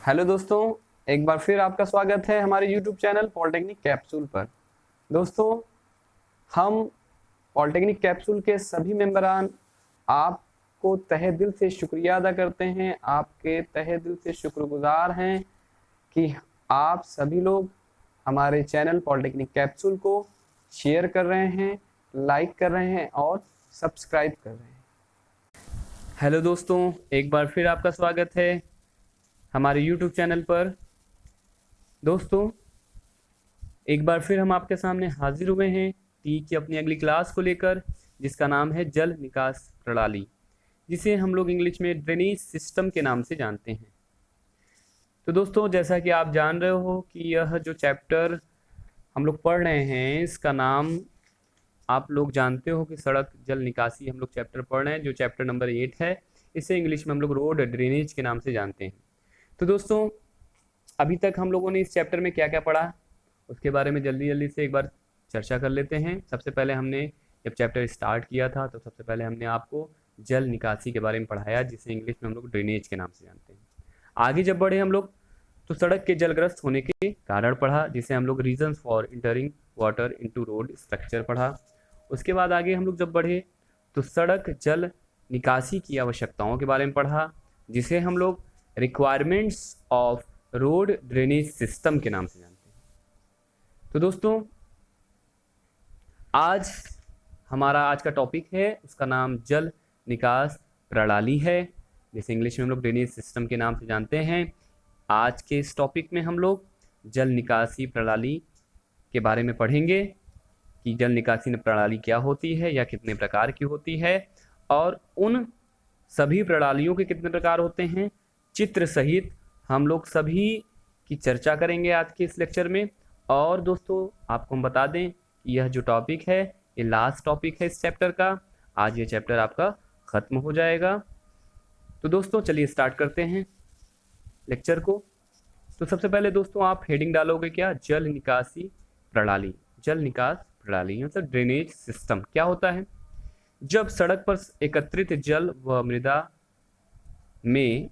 Hello दोस्तों, एक बार फिर आपका स्वागत है हमारे YouTube चैनल पॉलिटेक्निक कैप्सूल पर। दोस्तों, हम पॉलिटेक्निक कैप्सूल के सभी मेंबरान आपको तहे दिल से शुक्रिया अदा करते हैं, आपके तहे दिल से शुक्रगुजार हैं कि आप सभी लोग हमारे चैनल पॉलिटेक्निक कैप्सूल को शेयर कर रहे हैं, लाइक कर रहे हैं और सब्सक्राइब कर रहे हैं। हेलो दोस्तों, एक बार फिर आपका स्वागत है हमारे YouTube चैनल पर। दोस्तों, एक बार फिर हम आपके सामने हाजिर हुए हैं टी की अपनी अगली क्लास को लेकर, जिसका नाम है जल निकास प्रणाली, जिसे हम लोग इंग्लिश में ड्रेनेज सिस्टम के नाम से जानते हैं। तो दोस्तों, जैसा कि आप जान रहे हो कि यह जो चैप्टर हम लोग पढ़ रहे हैं, इसका नाम आप लोग जानते हो कि सड़क जल निकासी हम लोग चैप्टर पढ़ रहे हैं, जो चैप्टर नंबर 8 है। इसे इंग्लिश में हम लोग रोड ड्रेनेज के नाम से जानते हैं। तो दोस्तों, अभी तक हम लोगों ने इस चैप्टर में क्या क्या पढ़ा, उसके बारे में जल्दी जल्दी से एक बार चर्चा कर लेते हैं। सबसे पहले हमने जब चैप्टर स्टार्ट किया था तो सबसे पहले हमने आपको जल निकासी के बारे में पढ़ाया, जिसे इंग्लिश में हम लोग ड्रेनेज के नाम से जानते हैं। आगे जब बढ़े हम लोग तो सड़क के जलग्रस्त होने के कारण पढ़ा, जिसे हम लोग reasons for entering water into road structure पढ़ा। उसके बाद आगे हम लोग जब बढ़े तो सड़क जल निकासी की आवश्यकताओं के बारे में पढ़ा, जिसे हम लोग requirements of road drainage system के नाम से जानते हैं। तो दोस्तों, आज आज का टॉपिक है, उसका नाम जल निकास प्रणाली है, जिसे इंग्लिश में हम लोग ड्रेनेज सिस्टम के नाम से जानते हैं। आज के इस टॉपिक में हम लोग जल निकासी प्रणाली के बारे में पढ़ेंगे कि जल निकासी प्रणाली क्या होती है या कितने प्रकार की होती है, और उन सभी प्रणालियों के कितने प्रकार होते हैं, चित्र सहित हम लोग सभी की चर्चा करेंगे आज के इस लेक्चर में। और दोस्तों, आपको हम बता दें कि यह जो टॉपिक है ये लास्ट टॉपिक है इस चैप्टर का। आज ये चैप्टर आपका खत्म हो जाएगा। तो दोस्तों, चलिए स्टार्ट करते हैं लेक्चर को। तो सबसे पहले दोस्तों, आप हेडिंग डालोगे क्या, जल निकासी प्रणाली। जल निकास प्रणाली मतलब ड्रेनेज सिस्टम क्या होता है। जब सड़क पर एकत्रित जल व मृदा में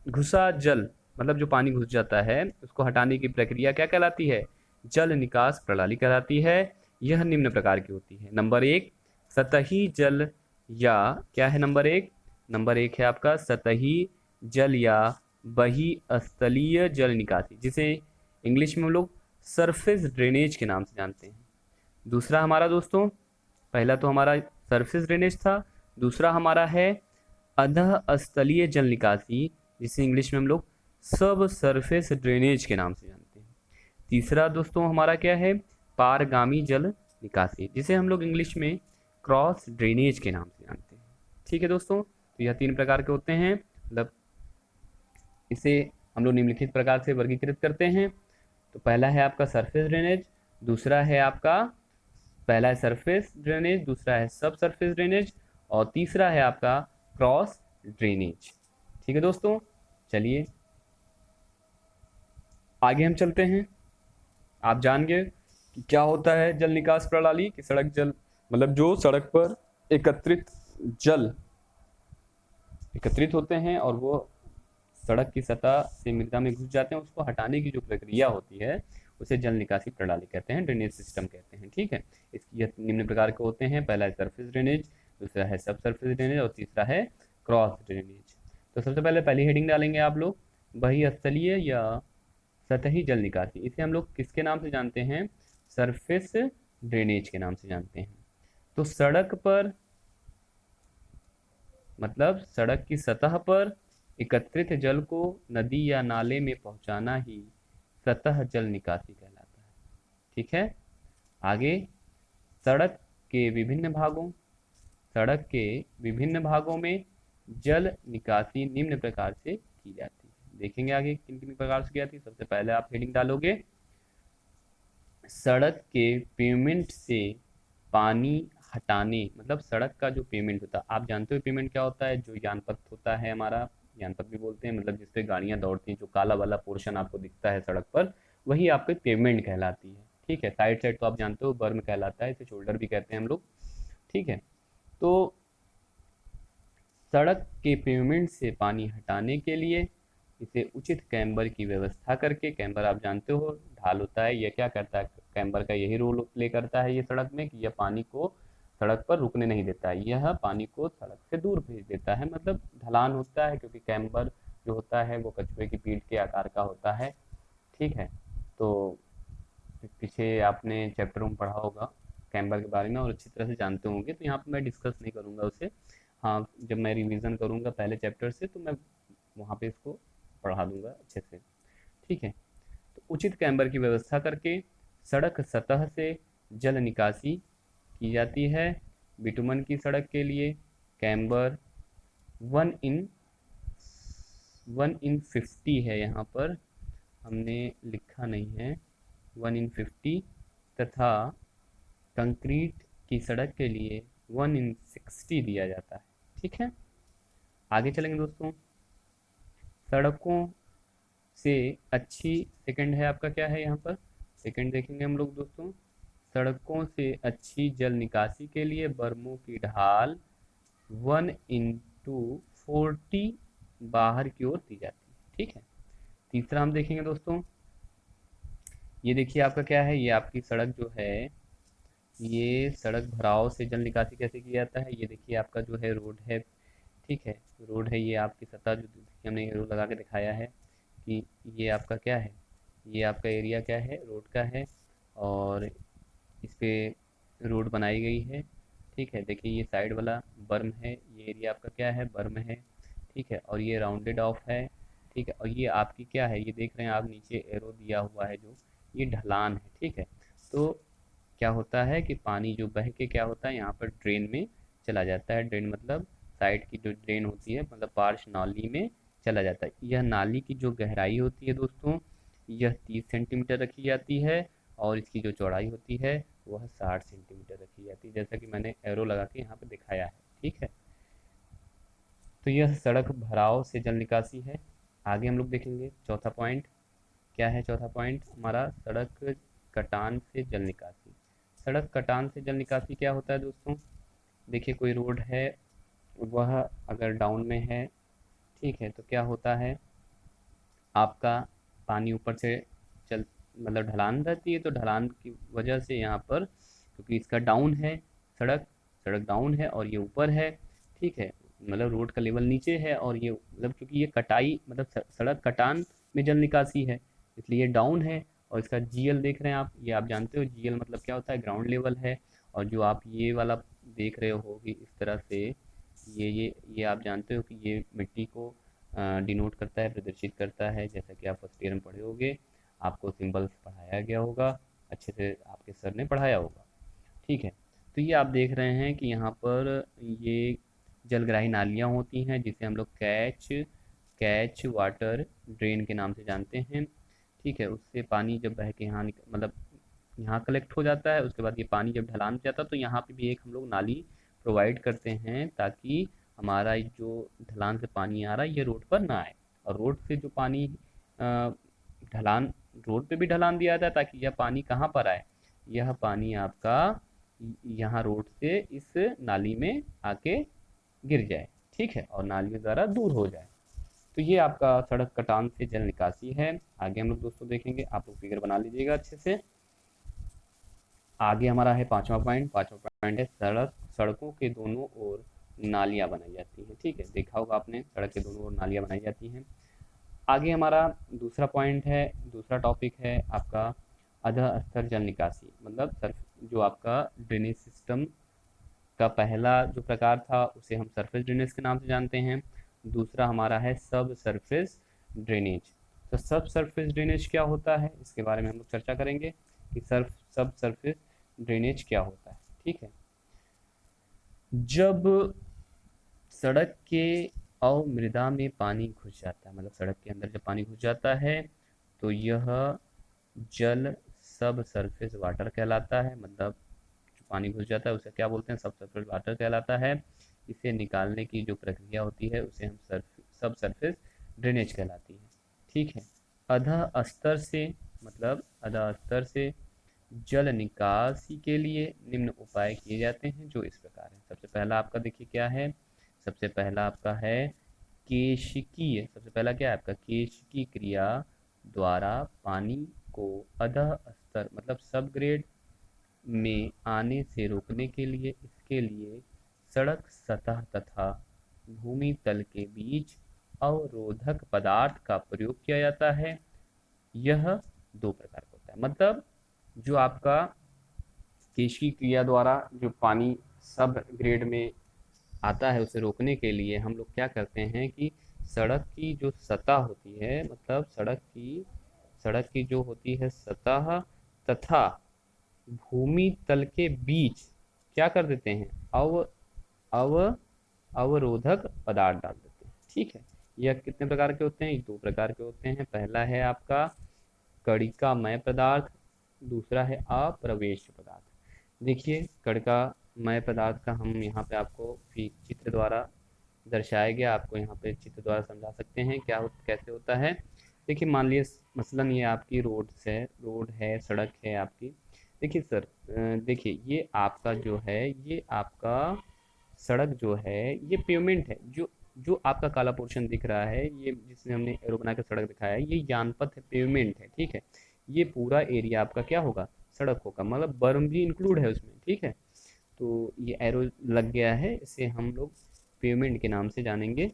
घुसा जल मतलब जो पानी घुस जाता है, उसको हटाने की प्रक्रिया क्या कहलाती है, जल निकास प्रणाली कहलाती है। यह निम्न प्रकार की होती है। नंबर 1, सतही जल या क्या है नंबर एक है आपका सतही जल या बहिस्थलीय जल निकासी, जिसे इंग्लिश में हम लोग सरफेस ड्रेनेज के नाम से जानते हैं। दूसरा हमारा दोस्तों, पहला तो हमारा सरफेस ड्रेनेज था, दूसरा हमारा है अधःस्थलीय जल निकासी, जिसे इंग्लिश में हम लोग सब सरफेस ड्रेनेज के नाम से जानते हैं। तीसरा दोस्तों हमारा क्या है, पारगामी जल निकासी, जिसे हम लोग इंग्लिश में क्रॉस ड्रेनेज के नाम से जानते हैं। ठीक है दोस्तों, तो यह 3 प्रकार के होते हैं, मतलब इसे हम लोग निम्नलिखित प्रकार से वर्गीकृत करते हैं। तो पहला है आपका सरफेस ड्रेनेज, दूसरा है आपका पहला है सरफेस ड्रेनेज, दूसरा है सब सरफेस ड्रेनेज, और तीसरा है आपका क्रॉस ड्रेनेज। ठीक है दोस्तों, चलिए आगे हम चलते हैं। आप जान गए कि क्या होता है जल निकास प्रणाली, कि सड़क जल मतलब जो सड़क पर एकत्रित जल एकत्रित होते हैं और वो सड़क की सतह से मृदा में घुस जाते हैं, उसको हटाने की जो प्रक्रिया होती है उसे जल निकासी प्रणाली कहते हैं, ड्रेनेज सिस्टम कहते हैं। ठीक है, इसकी यह निम्न प्रकार के होते हैं, पहला है सरफेस ड्रेनेज, दूसरा है सब सरफेस ड्रेनेज और तीसरा है क्रॉस ड्रेनेज। तो सबसे पहले पहली हेडिंग डालेंगे आप लोग, बहिस्थलीय या सतही जल निकासी। इसे हम लोग किसके नाम से जानते हैं, सरफेस ड्रेनेज के नाम से जानते हैं। तो सड़क पर मतलब सड़क की सतह पर एकत्रित जल को नदी या नाले में पहुंचाना ही सतह जल निकासी कहलाता है। ठीक है, आगे सड़क के विभिन्न भागों में जल निकासी निम्न प्रकार से की जाती है। देखेंगे आगे किन किन प्रकार से की जाती है। सबसे पहले आप हेडिंग डालोगे, सड़क के पेमेंट से पानी हटाने, मतलब सड़क का जो पेमेंट होता है, आप जानते हो पेमेंट क्या होता है, जो यानपथ होता है हमारा, यानपथ भी बोलते हैं, मतलब जिसपे गाड़ियां दौड़ती हैं, जो काला वाला पोर्शन आपको दिखता है सड़क पर, वही आपकी पेमेंट कहलाती है। ठीक है, साइड तो आप जानते हो बर्म कहलाता है, इसे शोल्डर भी कहते हैं हम लोग। ठीक है, तो सड़क के पेमेंट से पानी हटाने के लिए इसे उचित कैम्बर की व्यवस्था करके, कैम्बर आप जानते हो ढाल होता है, यह क्या करता है, कैम्बर का यही रोल प्ले करता है ये सड़क में कि यह पानी को सड़क पर रुकने नहीं देता है, यह पानी को सड़क से दूर भेज देता है। मतलब ढलान होता है क्योंकि कैम्बर जो होता है वो कछुए की पीठ के आकार का होता है। ठीक है, तो पीछे आपने चैप्टर में पढ़ा होगा कैम्बर के बारे में और अच्छी तरह से जानते होंगे, तो यहाँ पर मैं डिस्कस नहीं करूँगा उसे। हाँ, जब मैं रिवीजन करूँगा पहले चैप्टर से तो मैं वहाँ पे इसको पढ़ा दूंगा अच्छे से। ठीक है, तो उचित कैम्बर की व्यवस्था करके सड़क सतह से जल निकासी की जाती है। बिटुमन की सड़क के लिए कैम्बर 1/50 है, यहाँ पर हमने लिखा नहीं है 1/50, तथा कंक्रीट की सड़क के लिए 1/60 दिया जाता है। ठीक है, आगे चलेंगे दोस्तों। सड़कों से अच्छी, सेकंड है आपका क्या है यहाँ पर, सेकंड देखेंगे हम लोग दोस्तों। सड़कों से अच्छी जल निकासी के लिए बर्मों की ढाल 1/40 बाहर की ओर दी जाती है। ठीक है, तीसरा हम देखेंगे दोस्तों। ये देखिए आपका क्या है, ये आपकी सड़क जो है, ये सड़क भराव से जल निकासी कैसे किया जाता है। ये देखिए आपका जो है रोड है, ठीक है, रोड है, ये आपकी सतह जो हमने एरो लगा के दिखाया है कि ये आपका क्या है, ये आपका एरिया क्या है, रोड का है, और इस पे रोड बनाई गई है। ठीक है, देखिए ये साइड वाला बर्म है, ये एरिया आपका क्या है, बर्म है। ठीक है, और ये राउंडेड ऑफ है। ठीक है, और ये आपकी क्या है, ये देख रहे हैं आप नीचे एरो दिया हुआ है जो, ये ढलान है। ठीक है, तो क्या होता है कि पानी जो बह के क्या होता है यहाँ पर ड्रेन में चला जाता है। ड्रेन मतलब साइड की जो ड्रेन होती है, मतलब पार्श नाली में चला जाता है। यह नाली की जो गहराई होती है दोस्तों, यह 30 सेंटीमीटर रखी जाती है, और इसकी जो चौड़ाई होती है वह 60 सेंटीमीटर रखी जाती है, जैसा कि मैंने एरो लगा के यहाँ पे दिखाया है। ठीक है, तो यह सड़क भराव से जल निकासी है। आगे हम लोग देखेंगे चौथा पॉइंट क्या है। चौथा पॉइंट हमारा सड़क कटान से जल निकासी। सड़क कटान से जल निकासी क्या होता है दोस्तों, देखिए कोई रोड है, वह अगर डाउन में है, ठीक है, तो क्या होता है, आपका पानी ऊपर से चल मतलब ढलान रहती है, तो ढलान की वजह से यहाँ पर क्योंकि इसका डाउन है, सड़क सड़क डाउन है और ये ऊपर है। ठीक है, मतलब रोड का लेवल नीचे है, और ये मतलब क्योंकि ये कटाई मतलब सड़क कटान में जल निकासी है, इसलिए ये डाउन है। और इसका जीएल देख रहे हैं आप, ये आप जानते हो जीएल मतलब क्या होता है, ग्राउंड लेवल है। और जो आप ये वाला देख रहे हो कि इस तरह से ये आप जानते हो कि ये मिट्टी को डिनोट करता है, प्रदर्शित करता है, जैसा कि आप फर्स्ट ईयर में पढ़े होंगे, आपको सिंबल्स पढ़ाया गया होगा, अच्छे से आपके सर ने पढ़ाया होगा। ठीक है, तो ये आप देख रहे हैं कि यहाँ पर ये जलग्राही नालियाँ होती हैं, जिसे हम लोग कैच कैच वाटर ड्रेन के नाम से जानते हैं। ठीक है, उससे पानी जब बह के यहाँ मतलब यहाँ कलेक्ट हो जाता है, उसके बाद ये पानी जब ढलान पे जाता है तो यहाँ पे भी एक हम लोग नाली प्रोवाइड करते हैं, ताकि हमारा जो ढलान से पानी आ रहा है ये रोड पर ना आए, और रोड से जो पानी ढलान, रोड पे भी ढलान दिया जाता है ताकि यह पानी कहाँ पर आए, यह पानी आपका यहाँ रोड से इस नाली में आके गिर जाए। ठीक है, और नालियों द्वारा दूर हो जाए। तो ये आपका सड़क कटान से जल निकासी है। आगे हम लोग दोस्तों देखेंगे, आप लोग फिगर बना लीजिएगा अच्छे से। आगे हमारा है पांचवा पॉइंट। पांचवा पॉइंट है सड़कों के दोनों ओर नालियाँ बनाई जाती हैं। ठीक है, देखा होगा आपने, सड़क के दोनों ओर नालियाँ बनाई जाती हैं। आगे हमारा दूसरा पॉइंट है, दूसरा टॉपिक है आपका अधः स्तर जल निकासी, मतलब जो आपका ड्रेनेज सिस्टम का पहला जो प्रकार था उसे हम सरफेस ड्रेनेज के नाम से जानते हैं। दूसरा हमारा है सब सरफेस ड्रेनेज। तो सब सरफेस ड्रेनेज क्या होता है, इसके बारे में हम लोग चर्चा करेंगे कि सब सरफेस ड्रेनेज क्या होता है। ठीक है, जब सड़क के अवमृदा में पानी घुस जाता है, मतलब सड़क के अंदर जब पानी घुस जाता है, तो यह जल सब सरफेस वाटर कहलाता है। मतलब जो पानी घुस जाता है उसे क्या बोलते हैं, सब सरफेस वाटर कहलाता है। इसे निकालने की जो प्रक्रिया होती है उसे हम सब सरफेस ड्रेनेज कहलाती है। ठीक है, अधः स्तर से मतलब अधः स्तर से जल निकासी के लिए निम्न उपाय किए जाते हैं, जो इस प्रकार है। सबसे पहला आपका देखिए क्या है, सबसे पहला आपका है केशिकीय, सबसे पहला क्या है आपका, केशिकी क्रिया द्वारा पानी को अधः स्तर मतलब सब ग्रेड में आने से रोकने के लिए इसके लिए सड़क सतह तथा भूमि तल के बीच अवरोधक पदार्थ का प्रयोग किया जाता है। यह दो प्रकार का होता है, मतलब जो आपका केशी क्रिया द्वारा जो पानी सब ग्रेड में आता है उसे रोकने के लिए हम लोग क्या करते हैं कि सड़क की जो सतह होती है, मतलब सड़क की जो होती है सतह तथा भूमि तल के बीच क्या कर देते हैं, अव अव अवरोधक पदार्थ डाल देते हैं। ठीक है, यह कितने प्रकार के होते हैं, दो प्रकार के होते हैं। पहला है आपका कणिकामय पदार्थ, दूसरा है अप्रवेश पदार्थ। देखिए कणिकामय पदार्थ का हम यहाँ पे आपको चित्र द्वारा दर्शाया गया, आपको यहाँ पे चित्र द्वारा समझा सकते हैं कैसे होता है। देखिए मान लीजिए मसलन ये आपकी रोड है, सड़क है आपकी। देखिए सर, देखिए ये आपका जो है, ये आपका सड़क जो है ये पेवमेंट है। जो जो आपका काला पोर्शन दिख रहा है, ये जिसमें हमने एरो बना के सड़क दिखाया है, ये जानपथ है, पेवमेंट है। ठीक है, ये पूरा एरिया आपका क्या होगा, सड़क होगा, मतलब बर्म भी इंक्लूड है उसमें। ठीक है, तो ये एरो लग गया है, इसे हम लोग पेवमेंट के नाम से जानेंगे।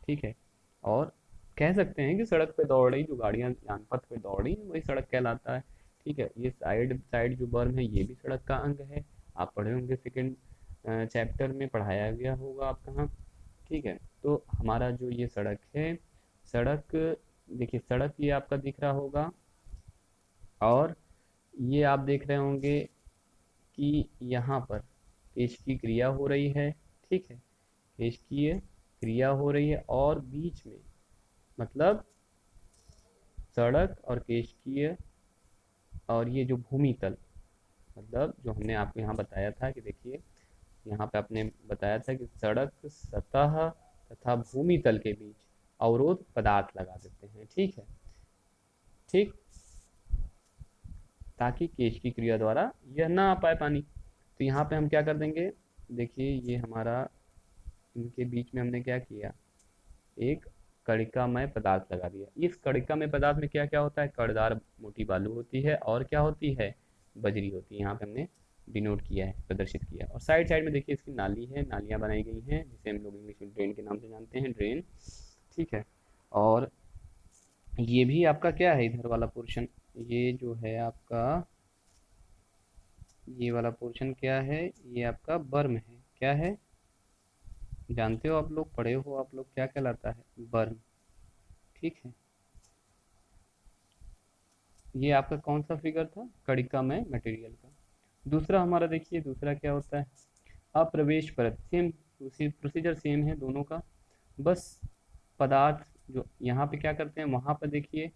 ठीक है, और कह सकते हैं कि सड़क पे दौड़ रही जो गाड़ियां जानपथ पे दौड़ रही वही सड़क कहलाता है। ठीक है, ये साइड साइड जो बर्म है ये भी सड़क का अंग है। आप पढ़े होंगे सेकंड चैप्टर में, पढ़ाया गया होगा आप कहाँ। ठीक है, तो हमारा जो ये सड़क है, सड़क, देखिए सड़क ये आपका दिख रहा होगा, और ये आप देख रहे होंगे कि यहाँ पर पेश की क्रिया हो रही है। ठीक है, पेशकीय क्रिया हो रही है, और बीच में मतलब सड़क और केशकीय और ये जो भूमि तल, मतलब जो हमने आपको यहाँ बताया था कि देखिए यहाँ पे आपने बताया था कि सड़क सतह तथा भूमि तल के बीच अवरोध पदार्थ लगा देते हैं। ठीक है, ठीक, ताकि केश की क्रिया द्वारा यह ना आ पाए पानी। तो यहाँ पे हम क्या कर देंगे, देखिए ये हमारा, इनके बीच में हमने क्या किया, एक कणिकामय पदार्थ लगा दिया। इस कणिकामय पदार्थ में क्या क्या होता है, कड़दार मोटी बालू होती है, और क्या होती है, बजरी होती है। यहाँ पे हमने डिनोट किया है, प्रदर्शित किया है। और साइड साइड में देखिए इसकी नाली है, नालियाँ बनाई गई हैं, जिसे हम लोग इंग्लिश में ड्रेन के नाम से जानते हैं, ड्रेन। ठीक है, और ये भी आपका क्या है, इधर वाला पोर्शन, ये जो है आपका, ये वाला पोर्शन क्या है, ये आपका बर्म है। क्या है, जानते हो आप लोग, पढ़े हो आप लोग, क्या कहलाता है, बर्म। ठीक है, ये आपका कौन सा फिगर था, कणिका में मटेरियल का। दूसरा हमारा देखिए, दूसरा क्या होता है, अप्रवेश परत। सेम प्रोसीजर सेम है दोनों का, बस पदार्थ जो यहाँ पे क्या करते हैं, वहाँ पर देखिए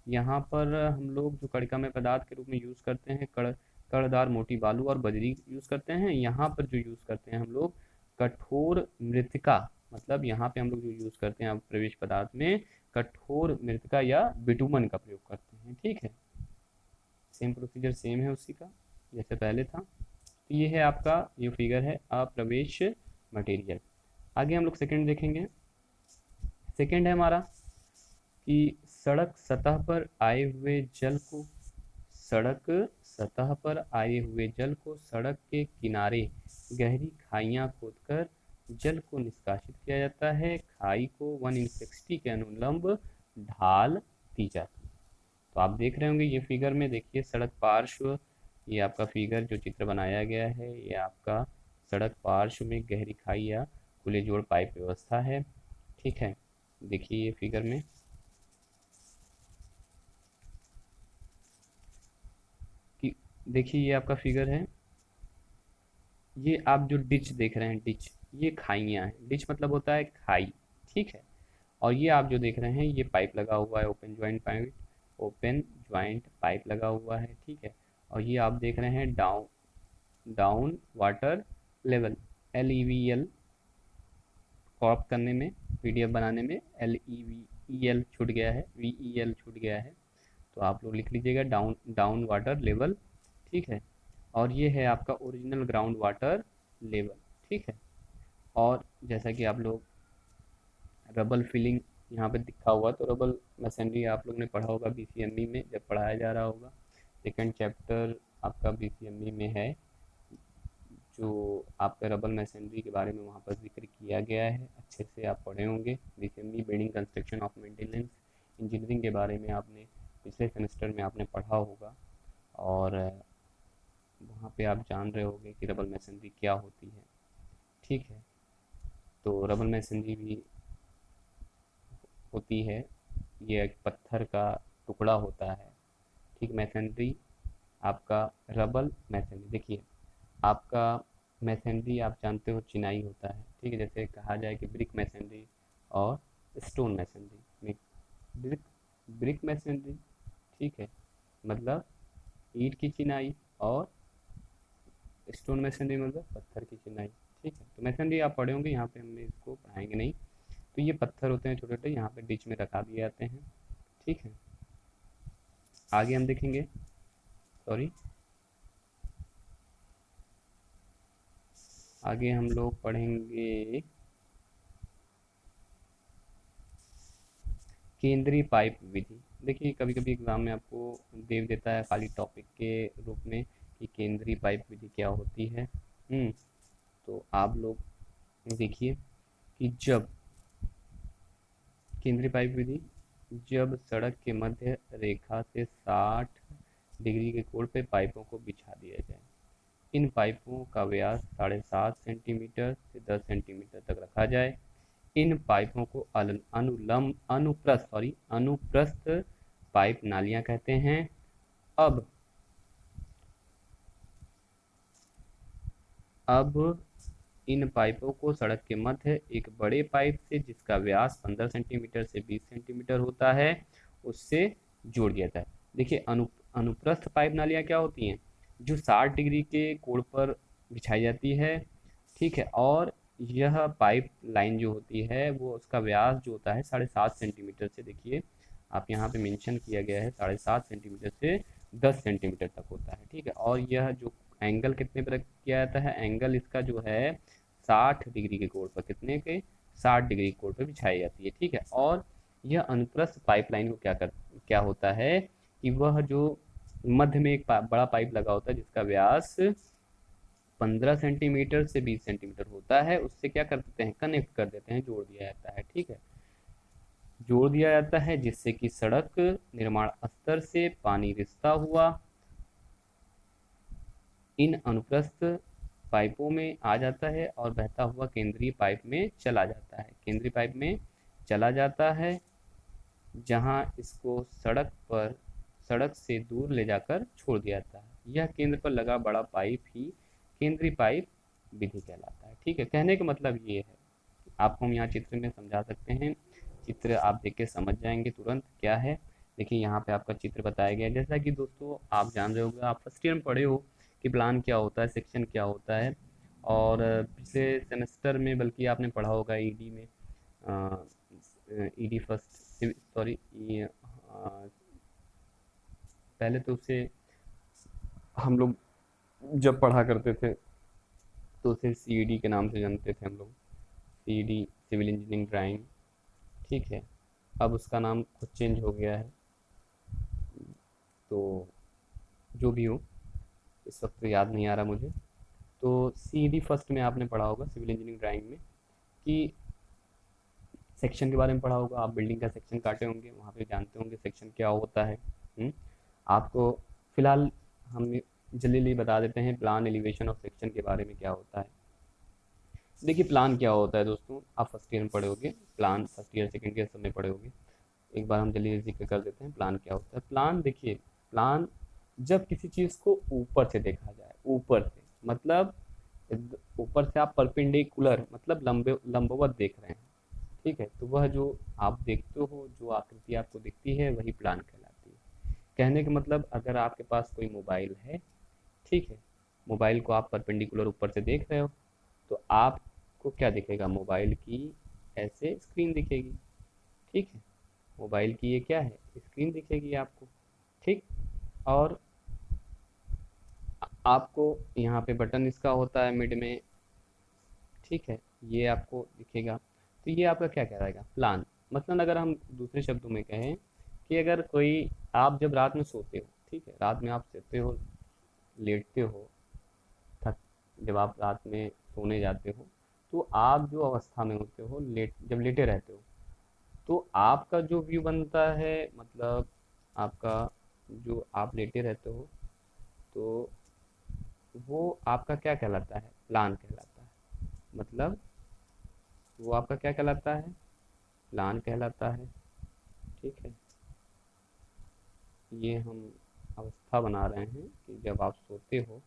यहाँ पर हम लोग जो कणिका में पदार्थ के रूप में यूज़ करते हैं, कड़दार मोटी बालू और बजरी यूज़ करते हैं। यहाँ पर जो यूज़ करते हैं हम लोग कठोर मृतिका, मतलब यहाँ पे हम लोग जो यूज़ करते हैं प्रवेश पदार्थ में, कठोर मृतिका या बिटुमन का प्रयोग करते हैं। ठीक है, सेम प्रोसीजर सेम है उसी का जैसे पहले था। तो ये है आपका, ये फिगर है अप्रवेश मटेरियल। आगे हम लोग सेकंड देखेंगे। सेकंड है हमारा कि सड़क सतह पर आए हुए जल को, सड़क सतह पर आए हुए जल को सड़क के किनारे गहरी खाइयां खोदकर जल को निष्कासित किया जाता है। खाई को 1/60 के अनुलंब ढाल दी जाती है। तो आप देख रहे होंगे ये फिगर में, देखिए सड़क पार्श्व, ये आपका फिगर जो चित्र बनाया गया है, ये आपका सड़क पार्श्व में गहरी खाई या खुले जोड़ पाइप व्यवस्था है। ठीक है, देखिए ये फिगर में कि, देखिए ये आपका फिगर है, ये आप जो डिच देख रहे हैं, डिच, ये खाइयाँ हैं। डिच मतलब होता है खाई। ठीक है, और ये आप जो देख रहे हैं ये पाइप लगा हुआ है, open joint pipe, open joint pipe लगा हुआ है। ठीक है, और ये आप देख रहे हैं down down water level, LEVL, cope करने में, PDF बनाने में LEVEL छूट गया है, VEL छूट गया है, तो आप लोग लिख लीजिएगा डाउन डाउन वाटर लेवल। ठीक है, और ये है आपका ओरिजिनल ग्राउंड वाटर लेवल। ठीक है, और जैसा कि आप लोग रबल फिलिंग यहाँ पे दिखा हुआ, तो रबल मैसनरी आप लोग ने पढ़ा होगा बीसीएमई में जब पढ़ाया जा रहा होगा। सेकंड चैप्टर आपका बीसीएमई में है, जो आपका रबल मैसनरी के बारे में वहाँ पर जिक्र किया गया है, अच्छे से आप पढ़े होंगे। BCME building construction of maintenance engineering के बारे में आपने पिछले सेमेस्टर में आपने पढ़ा होगा, और वहाँ पे आप जान रहे होंगे कि रबल मैसनरी क्या होती है। ठीक है, तो रबल मैसनरी भी होती है, ये एक पत्थर का टुकड़ा होता है। ठीक, मैसनरी आपका रबल मैसनरी, देखिए आपका मैसनरी आप जानते हो चिनाई होता है। ठीक है, जैसे कहा जाए कि ब्रिक मैसनरी और stone masonry. Brick brick masonry, ठीक है, मतलब ईंट की चिनाई, और स्टोन मैसनरी मतलब पत्थर की चिनाई। ठीक है, तो मैसनरी आप पढ़े होंगे, यहाँ पे हमने इसको पढ़ाएंगे नहीं। तो ये पत्थर होते हैं छोटे छोटे, यहाँ पे डिच में रखा दिए जाते हैं। ठीक है, आगे हम देखेंगे, सॉरी, आगे हम लोग पढ़ेंगे केंद्रीय पाइप विधि। देखिए कभी कभी एग्जाम में आपको दे देता है खाली टॉपिक के रूप में कि केंद्रीय पाइप विधि क्या होती है। तो आप लोग देखिए कि जब केंद्रीय पाइप विधि, जब सड़क के मध्य रेखा से 60 डिग्री के कोण पे पाइपों को बिछा दिया जाए। इन पाइपों का व्यास 7.5 सेंटीमीटर से 10 सेंटीमीटर तक रखा जाए। इन पाइपों को अनुप्रस्थ पाइप नालियां कहते हैं। अब इन पाइपों को सड़क के मध्य एक बड़े पाइप से, जिसका व्यास 15 सेंटीमीटर से 20 सेंटीमीटर होता है, उससे जोड़ दिया जाता है। देखिए अनुप्रस्थ पाइप नालियां क्या होती हैं, जो 60 डिग्री के कोण पर बिछाई जाती है। ठीक है, और यह पाइप लाइन जो होती है वो उसका व्यास जो होता है 7.5 सेंटीमीटर से, देखिए आप यहाँ पे मेंशन किया गया है 7.5 सेंटीमीटर से 10 सेंटीमीटर तक होता है। ठीक है, और यह जो एंगल कितने पर किया जाता है, एंगल इसका जो है 60 डिग्री के कोण पर, कितने के 60 डिग्री कोण पर बिछाई जाती है। ठीक है, और यह अनुप्रस्थ पाइपलाइन को क्या होता है कि वह जो मध्य में एक बड़ा पाइप लगा होता है जिसका व्यास 15 सेंटीमीटर से 20 सेंटीमीटर होता है, उससे क्या कर देते हैं, कनेक्ट कर देते हैं, जोड़ दिया जाता है। ठीक है, जोड़ दिया जाता है, जिससे कि सड़क निर्माण स्तर से पानी रिसता हुआ इन अनुप्रस्थ पाइपों में आ जाता है और बहता हुआ केंद्रीय पाइप में चला जाता है। केंद्रीय पाइप में चला जाता है, जहां इसको सड़क से दूर ले जाकर छोड़ दिया जाता है। यह केंद्र पर लगा बड़ा पाइप ही केंद्रीय पाइप विधि कहलाता है। ठीक है, कहने का मतलब ये है, आपको हम यहाँ चित्र में समझा सकते हैं, चित्र आप देख के समझ जाएंगे तुरंत क्या है। देखिए यहाँ पे आपका चित्र बताया गया है। जैसा कि दोस्तों आप जान रहे होंगे, आप फर्स्ट ईयर में पढ़े हो कि प्लान क्या होता है, सेक्शन क्या होता है, और पिछले सेमेस्टर में बल्कि आपने पढ़ा होगा ईडी में, ईडी फर्स्ट, सॉरी, पहले तो उसे हम लोग जब पढ़ा करते थे तो उसे सीईडी के नाम से जानते थे हम लोग, सीईडी सिविल इंजीनियरिंग ड्राइंग। ठीक है, अब उसका नाम कुछ चेंज हो गया है, तो जो भी हो इस वक्त तो याद नहीं आ रहा मुझे। तो सीईडी फर्स्ट में आपने पढ़ा होगा सिविल इंजीनियरिंग ड्राइंग में कि सेक्शन के बारे में पढ़ा होगा, आप बिल्डिंग का सेक्शन काटे होंगे, वहाँ पे जानते होंगे सेक्शन क्या होता है। आपको फिलहाल हम जल्दी जल्दी बता देते हैं प्लान एलिवेशन ऑफ सेक्शन के बारे में क्या होता है। देखिए प्लान क्या होता है दोस्तों, आप फर्स्ट ईयर में पढ़े होंगे, plan first year second year सब में पढ़े होंगे। एक बार हम जल्दी जिक्र कर देते हैं प्लान क्या होता है। प्लान देखिए, प्लान जब किसी चीज़ को ऊपर से देखा जाए, ऊपर से मतलब ऊपर से आप परपेंडिकुलर मतलब लंबवत देख रहे हैं। ठीक है, तो वह जो आप देखते हो, जो आकृति आपको दिखती है वही प्लान कहलाती है। कहने का मतलब अगर आपके पास कोई मोबाइल है, ठीक है, मोबाइल को आप परपेंडिकुलर ऊपर से देख रहे हो, तो आपको क्या दिखेगा, मोबाइल की ऐसे स्क्रीन दिखेगी। ठीक है, मोबाइल की ये क्या है, स्क्रीन दिखेगी आपको। ठीक, और आपको यहाँ पे बटन इसका होता है मिड में। ठीक है, ये आपको दिखेगा। तो ये आपका क्या कहलाएगा, प्लान। मतलब अगर हम दूसरे शब्दों में कहें कि अगर कोई, आप जब रात में सोते हो, ठीक है, रात में आप सोते हो, लेटते हो, थक जब आप रात में सोने जाते हो, तो आप जो अवस्था में होते हो, जब लेटे रहते हो, तो आपका जो व्यू बनता है, मतलब आपका जो आप लेटे रहते हो, तो वो आपका क्या कहलाता है, प्लान कहलाता है। मतलब वो आपका क्या कहलाता है, प्लान कहलाता है। ठीक है, ये हम अवस्था बना रहे हैं कि जब आप सोते हो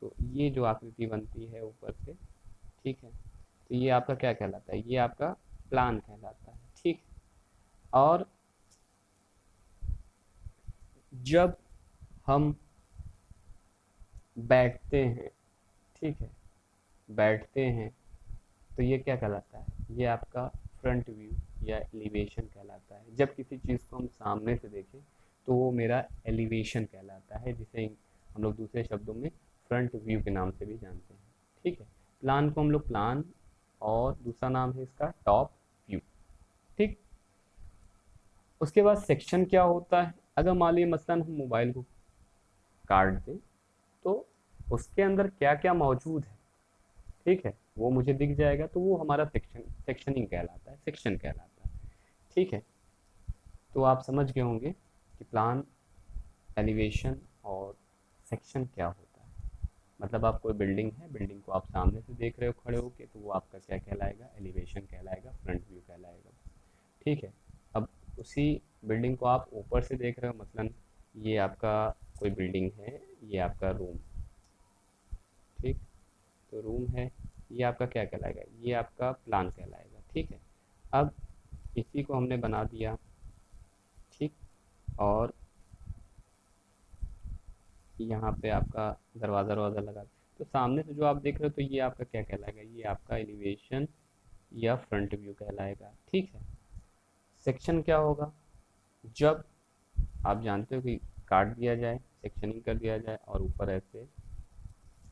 तो ये जो आकृति बनती है ऊपर से, ठीक है, तो ये आपका क्या कहलाता है, ये आपका प्लान कहलाता है। ठीक। और जब हम बैठते हैं, ठीक है, बैठते हैं, तो ये क्या कहलाता है, ये आपका फ्रंट व्यू या एलिवेशन कहलाता है। जब किसी चीज़ को हम सामने से देखें तो वो मेरा एलिवेशन कहलाता है, जिसे हम लोग दूसरे शब्दों में फ्रंट व्यू के नाम से भी जानते हैं। ठीक है, प्लान को हम लोग प्लान, और दूसरा नाम है इसका टॉप व्यू। ठीक। उसके बाद सेक्शन क्या होता है, अगर मान लीजिए मसलन हम मोबाइल को काट दें, तो उसके अंदर क्या क्या मौजूद है, ठीक है, वो मुझे दिख जाएगा, तो वो हमारा सेक्शनिंग कहलाता है, सेक्शन कहलाता है। ठीक है, तो आप समझ गए होंगे कि प्लान, एलिवेशन और सेक्शन क्या होता है। मतलब आप कोई बिल्डिंग है, बिल्डिंग को आप सामने से देख रहे हो खड़े होके, तो वो आपका क्या कहलाएगा, एलिवेशन कहलाएगा, फ्रंट व्यू कहलाएगा। ठीक है। अब उसी बिल्डिंग को आप ऊपर से देख रहे हो, मसलन ये आपका कोई बिल्डिंग है, ये आपका रूम, ठीक, तो रूम है, ये आपका क्या कहलाएगा, ये आपका प्लान कहलाएगा। ठीक है। अब इसी को हमने बना दिया, ठीक, और यहाँ पे आपका दरवाज़ा वरवाज़ा लगा, तो सामने से जो आप देख रहे हो, तो ये आपका क्या कहलाएगा, ये आपका एलिवेशन या फ्रंट व्यू कहलाएगा। ठीक है। सेक्शन क्या होगा, जब आप जानते हो कि काट दिया जाए, सेक्शनिंग कर दिया जाए, और ऊपर ऐसे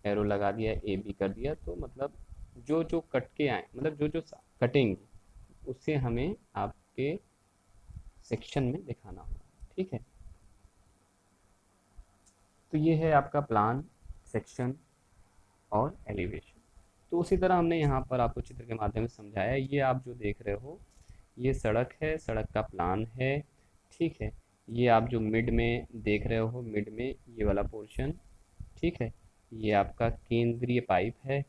एरो लगा दिया, ए बी कर दिया, तो मतलब जो जो कट के आए, मतलब जो जो कटेंगे, उससे हमें आपके सेक्शन में दिखाना होगा। ठीक है, तो ये है आपका प्लान, सेक्शन और एलिवेशन। तो उसी तरह हमने यहाँ पर आपको चित्र के माध्यम से समझाया। ये आप जो देख रहे हो, ये सड़क है, सड़क का प्लान है। ठीक है, ये आप जो मिड में देख रहे हो, मिड में ये वाला पोर्शन, ठीक है, ये आपका केंद्रीय पाइप है।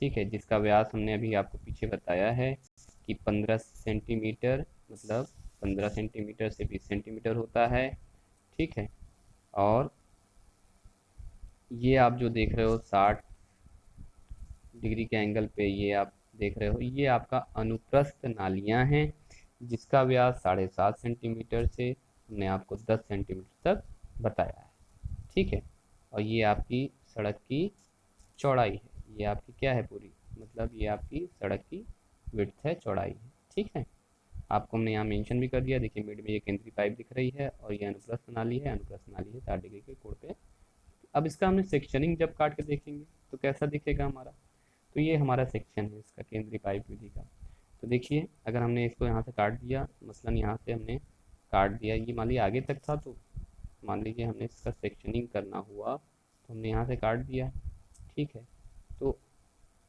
ठीक है, जिसका व्यास हमने अभी आपको पीछे बताया है कि 15 सेंटीमीटर, मतलब 15 सेंटीमीटर से 20 सेंटीमीटर होता है। ठीक है, और ये आप जो देख रहे हो 60 डिग्री के एंगल पे ये आप देख रहे हो, ये आपका अनुप्रस्थ नालियाँ हैं, जिसका व्यास 7.5 सेंटीमीटर से हमने आपको 10 सेंटीमीटर तक बताया है। ठीक है, और ये आपकी सड़क की चौड़ाई है, ये आपकी क्या है पूरी, मतलब ये आपकी सड़क की विड्थ है, चौड़ाई है। ठीक है, आपको हमने यहाँ मेंशन भी कर दिया, देखिए मिड में ये केंद्रीय पाइप दिख रही है, और ये अनुप्रस्थ नाली है, अनुप्रस्थ नाली है 60 डिग्री के कोण पे। अब इसका हमने सेक्शनिंग जब काट के देखेंगे तो कैसा दिखेगा हमारा, तो ये हमारा सेक्शन है इसका, केंद्रीय पाइप विधि का। तो देखिए, अगर हमने इसको यहाँ से काट दिया, मसलन यहाँ से हमने काट दिया, ये मान लीजिए आगे तक था, तो मान लीजिए हमने इसका सेक्शनिंग करना हुआ, तो हमने यहाँ से काट दिया। ठीक है, तो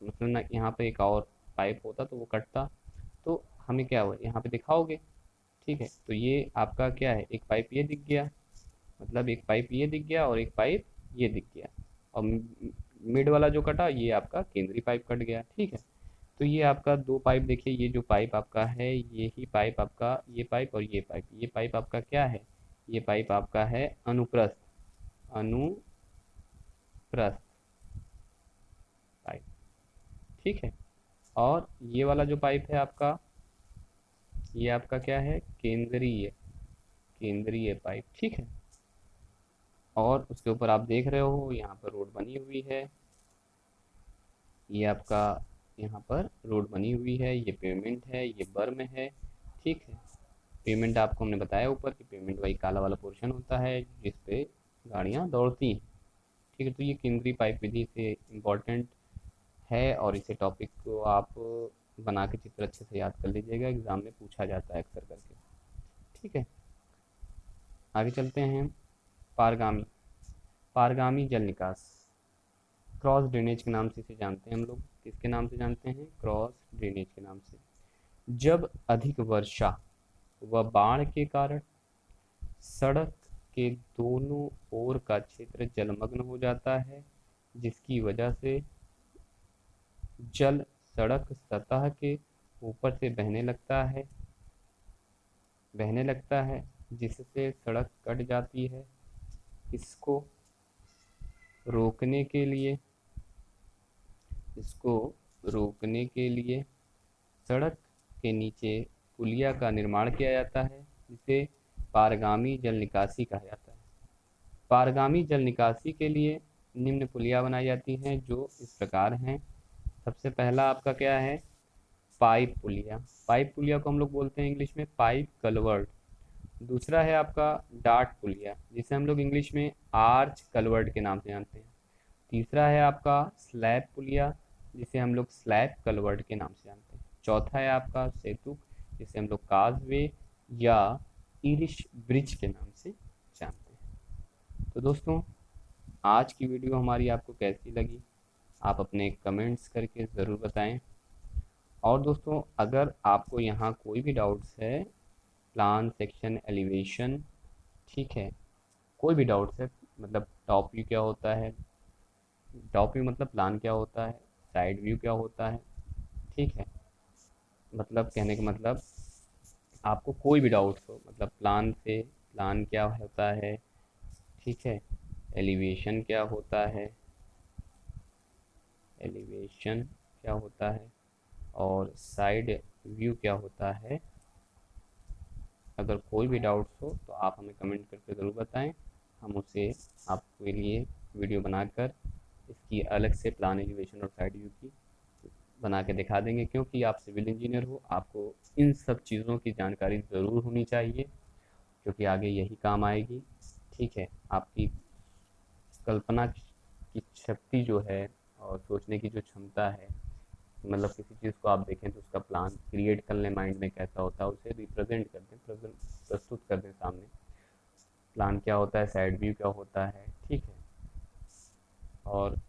मतलब यहाँ पे एक और पाइप होता तो वो कटता, तो हमें क्या हुआ, यहाँ पे दिखाओगे। ठीक है, तो ये आपका क्या है, एक पाइप ये दिख गया, मतलब एक पाइप ये दिख गया और एक पाइप ये दिख गया, और मिड वाला जो कटा ये आपका केंद्रीय पाइप कट गया। ठीक है, तो ये आपका दो पाइप, देखिए ये जो पाइप आपका है, ये ही पाइप आपका, ये पाइप और ये पाइप आपका क्या है, ये पाइप आपका है अनुप्रस्थ, अनुप्रस्थ पाइप। ठीक है, और ये वाला जो पाइप है आपका, ये आपका क्या है, केंद्रीय, केंद्रीय पाइप। ठीक है, और उसके ऊपर आप देख रहे हो यहाँ पर रोड बनी हुई है, ये आपका यहाँ पर रोड बनी हुई है, ये पेमेंट है, ये बर्म है। ठीक है, पेमेंट आपको हमने बताया ऊपर कि पेमेंट वही काला वाला पोर्शन होता है जिस पे गाड़ियाँ दौड़ती हैं। ठीक है, तो ये केंद्रीय पाइप विधि से इम्पोर्टेंट है, और इसे टॉपिक को आप बना के चित्र अच्छे से याद कर लीजिएगा, एग्ज़ाम में पूछा जाता है अक्सर करके। ठीक है, आगे चलते हैं। पारगामी, पारगामी जल निकास, क्रॉस ड्रेनेज के नाम से इसे जानते हैं हम लोग। किसके नाम से जानते हैं? क्रॉस ड्रेनेज के नाम से। जब अधिक वर्षा व बाढ़ के कारण सड़क के दोनों ओर का क्षेत्र जलमग्न हो जाता है, जिसकी वजह से जल सड़क सतह के ऊपर से बहने लगता है, जिससे सड़क कट जाती है। इसको रोकने के लिए सड़क के नीचे पुलिया का निर्माण किया जाता है, जिसे पारगामी जल निकासी कहा जाता है। पारगामी जल निकासी के लिए निम्न पुलिया बनाई जाती हैं, जो इस प्रकार हैं। सबसे पहला आपका क्या है? पाइप पुलिया। पाइप पुलिया को हम लोग बोलते हैं इंग्लिश में पाइप कलवर्ट। दूसरा है आपका डार्ट पुलिया, जिसे हम लोग इंग्लिश में आर्च कलवर्ट के नाम से जानते हैं। तीसरा है आपका स्लैब पुलिया, जिसे हम लोग स्लैब कलवर्ट के नाम से जानते हैं। चौथा है आपका सेतुक, जिसे हम लोग काजवे या इरिश ब्रिज के नाम से जानते हैं। तो दोस्तों, आज की वीडियो हमारी आपको कैसी लगी, आप अपने कमेंट्स करके ज़रूर बताएं। और दोस्तों, अगर आपको यहाँ कोई भी डाउट्स है, प्लान, सेक्शन, एलिवेशन, ठीक है, कोई भी डाउट्स है, मतलब टॉप व्यू क्या होता है, टॉप व्यू मतलब प्लान क्या होता है, साइड व्यू क्या होता है, ठीक है, मतलब कहने का मतलब आपको कोई भी डाउट्स हो, मतलब प्लान क्या होता है, ठीक है, एलिवेशन क्या होता है, और साइड व्यू क्या होता है, अगर कोई भी डाउट्स हो तो आप हमें कमेंट करके ज़रूर बताएं। हम उसे आपके लिए वीडियो बनाकर इसकी अलग से प्लान, एलिवेशन और साइड व्यू की बना के दिखा देंगे, क्योंकि आप सिविल इंजीनियर हो, आपको इन सब चीज़ों की जानकारी ज़रूर होनी चाहिए, क्योंकि आगे यही काम आएगी। ठीक है, आपकी कल्पना की शक्ति जो है और सोचने की जो क्षमता है, मतलब किसी चीज़ को आप देखें तो उसका प्लान क्रिएट कर लें माइंड में कैसा होता है, उसे रिप्रेजेंट कर दें, प्रस्तुत कर दें सामने, प्लान क्या होता है, साइड व्यू क्या होता है, ठीक है। और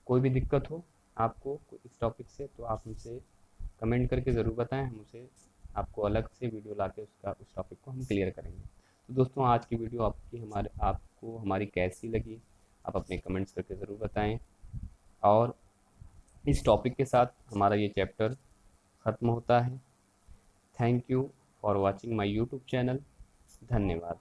कोई भी दिक्कत हो आपको इस टॉपिक से तो आप हमसे कमेंट करके ज़रूर बताएं, हम उसे आपको अलग से वीडियो ला के उस टॉपिक को हम क्लियर करेंगे। तो दोस्तों, आज की वीडियो आपको हमारी कैसी लगी, आप अपने कमेंट्स करके ज़रूर बताएं। और इस टॉपिक के साथ हमारा ये चैप्टर ख़त्म होता है। Thank you for watching my YouTube channel. धन्यवाद।